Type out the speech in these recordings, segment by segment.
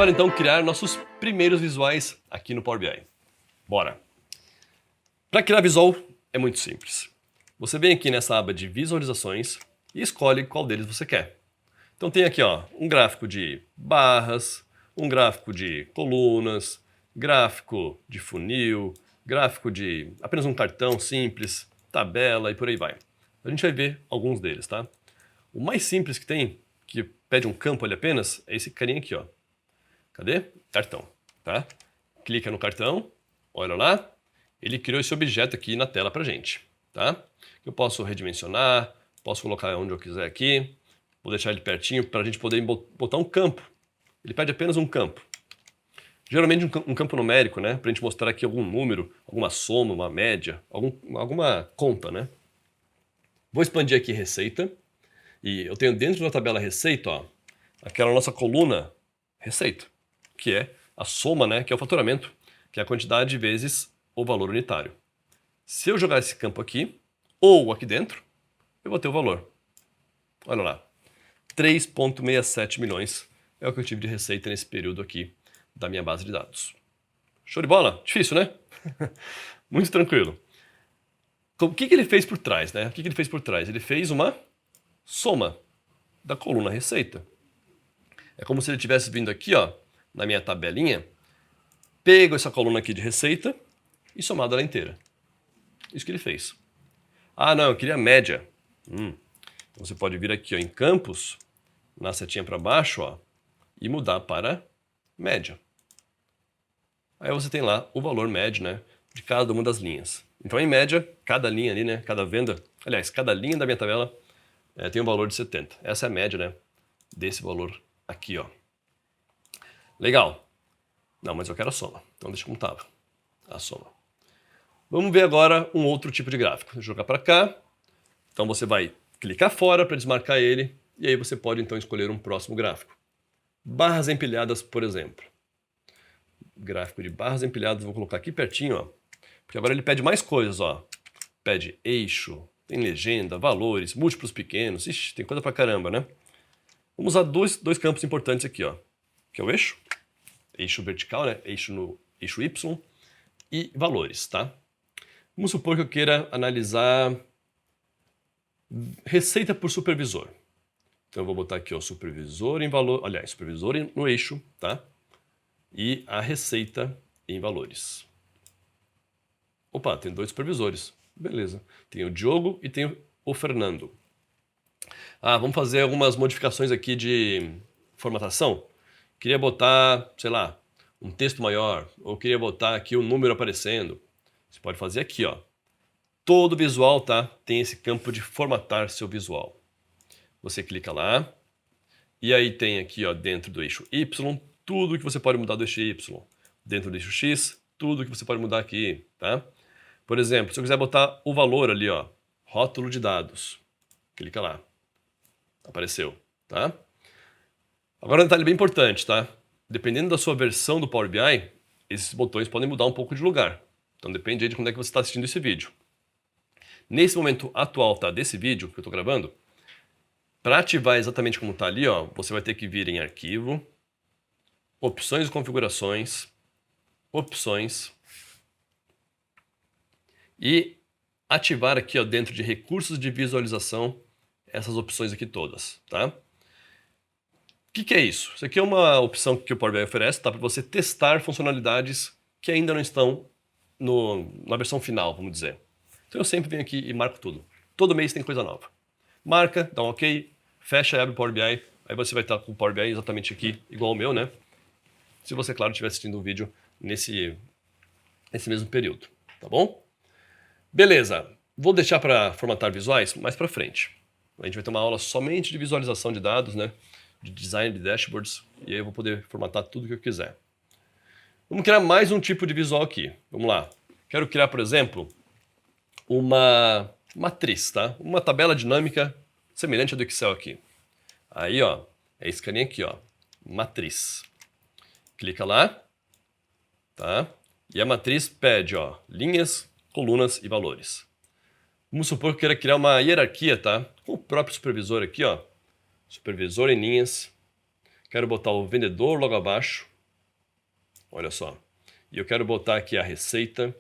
agora então criar nossos primeiros visuais aqui no Power BI. Bora! Para criar visual é muito simples. Você vem aqui nessa aba de visualizações e escolhe qual deles você quer. Então tem aqui ó, um gráfico de barras, um gráfico de colunas, gráfico de funil, gráfico de apenas um cartão simples, tabela e por aí vai. A gente vai ver alguns deles, tá? O mais simples que tem, que pede um campo ali apenas, é esse carinha aqui, ó. Cadê? Cartão, tá? Clica no cartão, olha lá, ele criou esse objeto aqui na tela pra gente, tá? Eu posso redimensionar, posso colocar onde eu quiser aqui, vou deixar ele pertinho para a gente poder botar um campo. Ele pede apenas um campo. Geralmente um campo numérico, né? Para a gente mostrar aqui algum número, alguma soma, uma média, alguma conta, né? Vou expandir aqui receita. E eu tenho dentro da tabela receita, ó, aquela nossa coluna receita, que é a soma, né? Que é o faturamento, que é a quantidade vezes o valor unitário. Se eu jogar esse campo aqui, ou aqui dentro, eu vou ter o valor. Olha lá. 3,67 milhões é o que eu tive de receita nesse período aqui da minha base de dados. Show de bola? Difícil, né? Muito tranquilo. O que ele fez por trás, né? O que ele fez por trás? Ele fez uma soma da coluna receita. É como se ele tivesse vindo aqui, ó, na minha tabelinha, pego essa coluna aqui de receita e somado ela inteira. Isso que ele fez. Ah, não, eu queria a média. Então você pode vir aqui ó, em campos, na setinha para baixo, ó, e mudar para média. Aí você tem lá o valor médio, né, de cada uma das linhas. Então, em média, cada linha ali, né, cada venda, aliás, cada linha da minha tabela tem um valor de 70. Essa é a média, né, desse valor aqui, ó. Legal. Não, mas eu quero a soma. Então, deixa como estava. A soma. Vamos ver agora um outro tipo de gráfico. Vou jogar para cá. Então, você vai clicar fora para desmarcar ele, e aí você pode então escolher um próximo gráfico. Barras empilhadas, por exemplo. Gráfico de barras empilhadas, vou colocar aqui pertinho, ó, porque agora ele pede mais coisas, ó. Pede eixo, tem legenda, valores, múltiplos pequenos, ixi, tem coisa pra caramba, né? Vamos usar dois campos importantes aqui, ó, que é o eixo vertical, né? Eixo Y e valores, tá? Vamos supor que eu queira analisar receita por supervisor. Então eu vou botar aqui o supervisor em valor, aliás, supervisor no eixo, tá? E a receita em valores. Opa, tem dois supervisores. Beleza. Tem o Diogo e tem o Fernando. Ah, vamos fazer algumas modificações aqui de formatação. Queria botar, sei lá, um texto maior, ou queria botar aqui o número aparecendo. Você pode fazer aqui, ó. Todo visual, tá? Tem esse campo de formatar seu visual. Você clica lá, e aí tem aqui, ó, dentro do eixo Y, tudo que você pode mudar do eixo Y. Dentro do eixo X, tudo que você pode mudar aqui, tá? Por exemplo, se eu quiser botar o valor ali, ó, rótulo de dados, clica lá. Apareceu, tá? Agora um detalhe bem importante, tá? Dependendo da sua versão do Power BI, esses botões podem mudar um pouco de lugar. Então depende aí de quando é que você está assistindo esse vídeo. Nesse momento atual, tá, desse vídeo que eu estou gravando, para ativar exatamente como está ali, ó, você vai ter que vir em arquivo, opções e configurações, opções e ativar aqui ó, dentro de recursos de visualização essas opções aqui todas, tá? O que é isso? Isso aqui é uma opção que o Power BI oferece, tá? Para você testar funcionalidades que ainda não estão na versão final, vamos dizer. Então eu sempre venho aqui e marco tudo. Todo mês tem coisa nova. Marca, dá um ok, fecha e abre o Power BI, aí você vai estar com o Power BI exatamente aqui, igual o meu, né? Se você, claro, estiver assistindo o vídeo nesse mesmo período, tá bom? Beleza, vou deixar para formatar visuais mais para frente. A gente vai ter uma aula somente de visualização de dados, né? De design de dashboards, e aí eu vou poder formatar tudo que eu quiser. Vamos criar mais um tipo de visual aqui. Vamos lá. Quero criar, por exemplo, uma matriz, tá? Uma tabela dinâmica semelhante à do Excel aqui. Aí, ó, é esse carinha aqui, ó, matriz. Clica lá, tá? E a matriz pede, ó, linhas, colunas e valores. Vamos supor que eu queira criar uma hierarquia, tá? Com o próprio supervisor aqui, ó. Supervisor em linhas. Quero botar o vendedor logo abaixo. olha só. E eu quero botar aqui a receita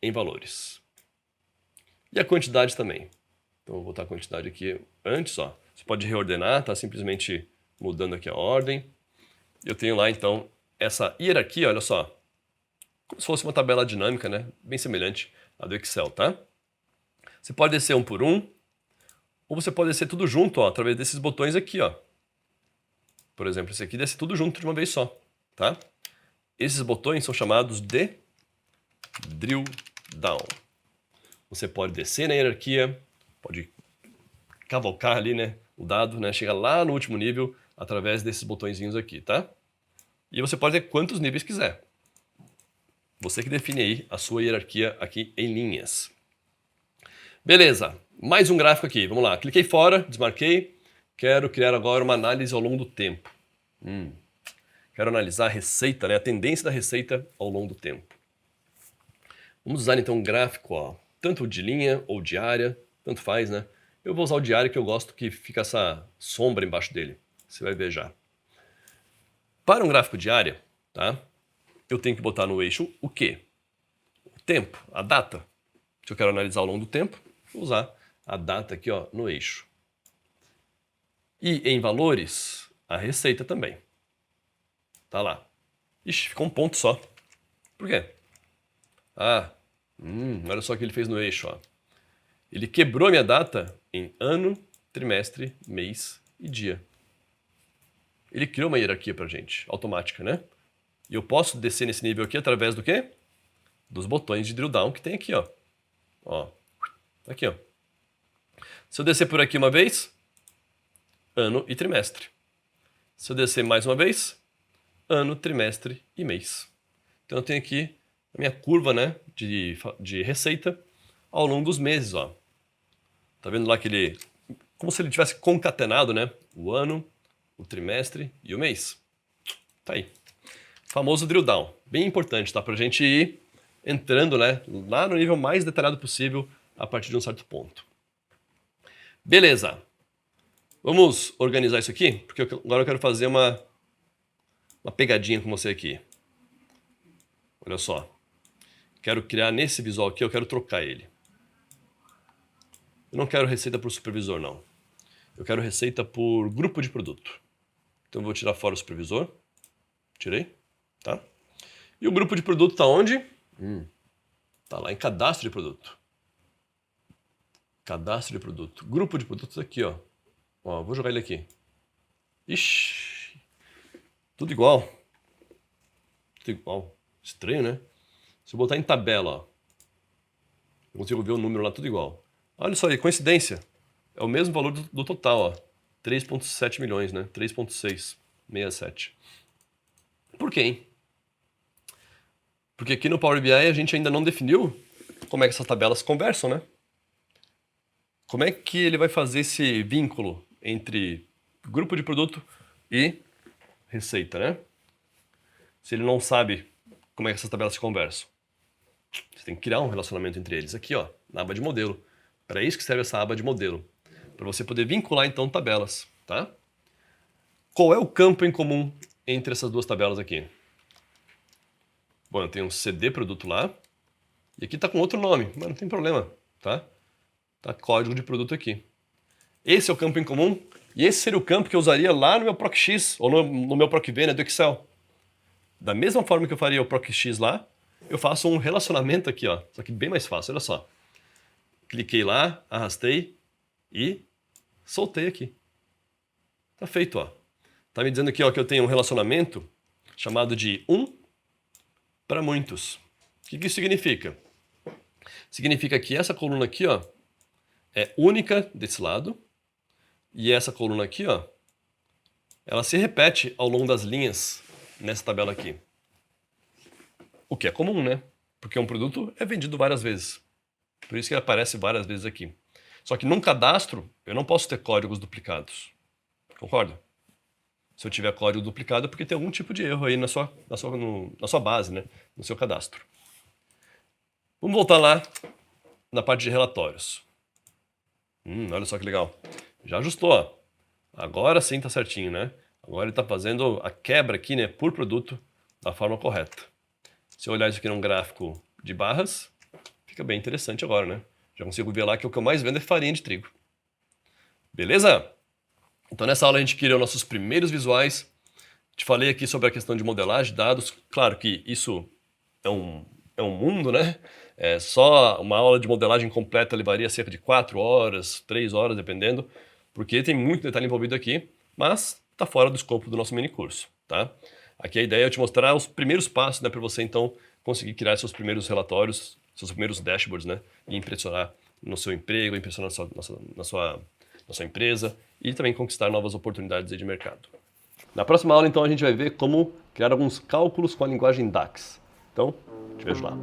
em valores. E a quantidade também. Então eu vou botar a quantidade aqui antes, ó. Você pode reordenar, tá simplesmente mudando aqui a ordem. Eu tenho lá então essa hierarquia, olha só. Como se fosse uma tabela dinâmica, né? Bem semelhante à do Excel, tá? Você pode descer um por um, ou você pode descer tudo junto, ó, através desses botões aqui, ó. Por exemplo, esse aqui desce tudo junto de uma vez só, tá? Esses botões são chamados de Drill Down. Você pode descer na hierarquia, pode cavalcar ali, né, o dado, né, chegar lá no último nível através desses botõezinhos aqui, tá? E você pode ter quantos níveis quiser. Você que define aí a sua hierarquia aqui em linhas. Beleza, mais um gráfico aqui, vamos lá. Cliquei fora, desmarquei. Quero criar agora uma análise ao longo do tempo. Quero analisar a receita, né, a tendência da receita ao longo do tempo. Vamos usar então um gráfico, ó, tanto de linha ou diária, tanto faz, né? Eu vou usar o diário que eu gosto que fica essa sombra embaixo dele. Você vai ver já. Para um gráfico diário, tá? Eu tenho que botar no eixo o quê? O tempo, a data. Se eu quero analisar ao longo do tempo, vou usar a data aqui, ó, no eixo. E em valores, a receita também. Tá lá. Ixi, ficou um ponto só. Por quê? Olha só o que ele fez no eixo, ó. Ele quebrou a minha data em ano, trimestre, mês e dia. Ele criou uma hierarquia pra gente, automática, né? E eu posso descer nesse nível aqui através do quê? Dos botões de drill down que tem aqui, ó. Ó, tá aqui, ó. Se eu descer por aqui uma vez, ano e trimestre. Se eu descer mais uma vez, ano, trimestre e mês. Então eu tenho aqui a minha curva, né, de receita ao longo dos meses, ó. Tá vendo lá que ele, como se ele tivesse concatenado, né, o ano, o trimestre e o mês. Tá aí. Famoso drill down. Bem importante, tá? Pra gente ir entrando, né, lá no nível mais detalhado possível a partir de um certo ponto. Beleza. Vamos organizar isso aqui? Porque agora eu quero fazer uma pegadinha com você aqui. Olha só. Quero criar nesse visual aqui, eu quero trocar ele. Eu não quero receita por supervisor, não. Eu quero receita por grupo de produto. Então eu vou tirar fora o supervisor. Tirei, tá? E o grupo de produto tá onde? Tá lá em cadastro de produto. Cadastro de produto. Grupo de produtos aqui, ó. Ó, vou jogar ele aqui. Ixi. Tudo igual. Tudo igual. Estranho, né? Se eu botar em tabela, ó. Eu consigo ver o número lá tudo igual. Olha só aí, coincidência. É o mesmo valor do total, ó. 3,7 milhões, né? 3,667. Por quê, hein? Porque aqui no Power BI a gente ainda não definiu como é que essas tabelas conversam, né? Como é que ele vai fazer esse vínculo entre grupo de produto e receita, né? Se ele não sabe como é que essas tabelas se conversam. Você tem que criar um relacionamento entre eles aqui, ó, na aba de modelo. Para isso que serve essa aba de modelo. Para você poder vincular, então, tabelas, tá? Qual é o campo em comum entre essas duas tabelas aqui? Bom, eu tenho um CD produto lá. E aqui tá com outro nome, mas não tem problema, tá? Tá código de produto aqui. Esse é o campo em comum. E esse seria o campo que eu usaria lá no meu ProcX, ou no meu ProcV, né, do Excel. Da mesma forma que eu faria o ProcX lá, eu faço um relacionamento aqui, ó. Só que bem mais fácil, olha só. Cliquei lá, arrastei e soltei aqui. Tá feito, ó. Tá me dizendo aqui, ó, que eu tenho um relacionamento chamado de 1 para muitos. O que isso significa? Significa que essa coluna aqui, ó, é única desse lado. E essa coluna aqui, ó, ela se repete ao longo das linhas nessa tabela aqui. O que é comum, né? Porque um produto é vendido várias vezes. Por isso que ele aparece várias vezes aqui. Só que num cadastro, eu não posso ter códigos duplicados. Concorda? Se eu tiver código duplicado é porque tem algum tipo de erro aí na sua base, né? No seu cadastro. Vamos voltar lá na parte de relatórios. Olha só que legal. Já ajustou, ó. Agora sim tá certinho, né? Agora ele tá fazendo a quebra aqui, né, por produto da forma correta. Se eu olhar isso aqui num gráfico de barras, fica bem interessante agora, né? Já consigo ver lá que o que eu mais vendo é farinha de trigo. Beleza? Então nessa aula a gente criou nossos primeiros visuais. Te falei aqui sobre a questão de modelagem de dados. Claro que isso é um mundo, né? Só uma aula de modelagem completa levaria cerca de 4 horas, 3 horas, dependendo, porque tem muito detalhe envolvido aqui, mas está fora do escopo do nosso mini curso, tá? Aqui a ideia é te mostrar os primeiros passos, né, para você então conseguir criar seus primeiros relatórios, seus primeiros dashboards, né, e impressionar no seu emprego, impressionar na sua empresa e também conquistar novas oportunidades aí de mercado. Na próxima aula, então, a gente vai ver como criar alguns cálculos com a linguagem DAX. Então, te vejo lá.